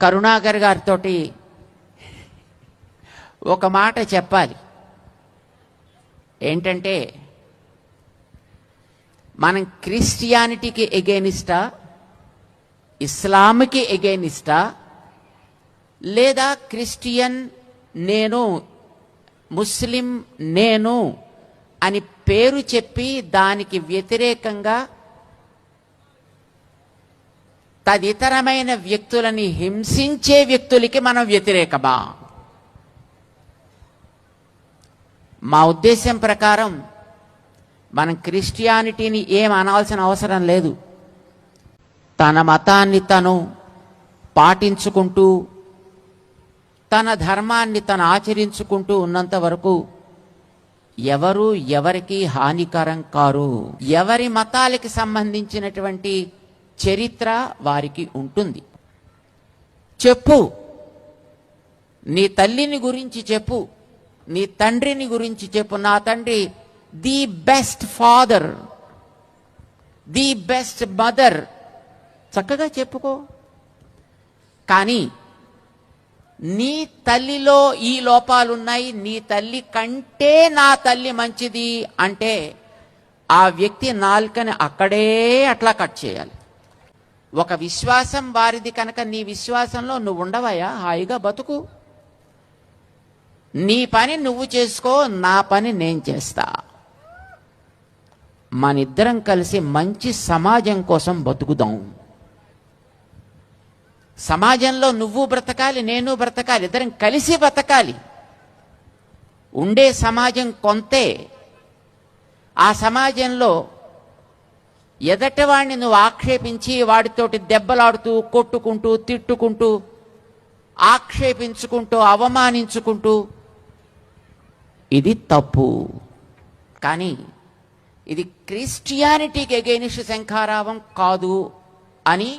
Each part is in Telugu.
కరుణాకర్ గారితో ఒక మాట చెప్పాలి. ఏంటంటే, మనం క్రిస్టియానిటీకి ఎగెనిస్టా, ఇస్లాంకి ఎగెనిస్టా, లేదా క్రిస్టియన్ నేను, ముస్లిం నేను అని పేరు చెప్పి దానికి వ్యతిరేకంగా తదితరమైన వ్యక్తులని హింసించే వ్యక్తులకి మనం వ్యతిరేకమా? మా ఉద్దేశం ప్రకారం మనం క్రిస్టియానిటీని ఏం అనాల్సిన అవసరం లేదు. తన మతాన్ని తను పాటించుకుంటూ తన ధర్మాన్ని తను ఆచరించుకుంటూ ఉన్నంత వరకు ఎవరు ఎవరికి హానికరం కారు. ఎవరి మతాలకి సంబంధించినటువంటి చరిత్ర వారికి ఉంటుంది. చెప్పు, నీ తల్లిని గురించి చెప్పు, నీ తండ్రిని గురించి చెప్పు. నా తండ్రి the best father, the best mother, చక్కగా చెప్పుకో. కానీ నీ తల్లిలో ఈ లోపాలున్నాయి, నీ తల్లి కంటే నా తల్లి మంచిది అంటే ఆ వ్యక్తి నాలుకని అక్కడే అట్లా కట్ చేయాలి. ఒక విశ్వాసం వారిది కనుక నీ విశ్వాసంలో నువ్వు ఉండవయ్యా, హాయిగా బతుకు. నీ పని నువ్వు చేసుకో, నా పని నేను చేస్తా. మనిద్దరం కలిసి మంచి సమాజం కోసం బతుకుదాం. సమాజంలో నువ్వు బ్రతకాలి, నేను బ్రతకాలి, ఇద్దరం కలిసి బ్రతకాలి. ఉండే సమాజం కొంతే. ఆ సమాజంలో ఎదటివాడిని నువ్వు ఆక్షేపించి వాడితోటి దెబ్బలాడుతూ కొట్టుకుంటూ తిట్టుకుంటూ ఆక్షేపించుకుంటూ అవమానించుకుంటూ ఇది తప్పు. కానీ ఇది క్రిస్టియానిటీకి ఎగెనిస్ట్ శంఖారావం కాదు అని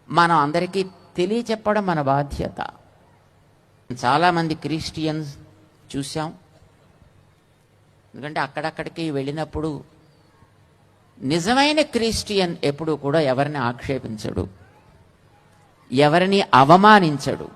మనం అందరికీ తెలియచెప్పడం మన బాధ్యత. చాలామంది క్రిస్టియన్స్ చూసాం. ఎందుకంటే అక్కడక్కడికి వెళ్ళినప్పుడు నిజమైన క్రిస్టియన్ ఎప్పుడు కూడా ఎవరిని ఆక్షేపించడు, ఎవరిని అవమానించడు.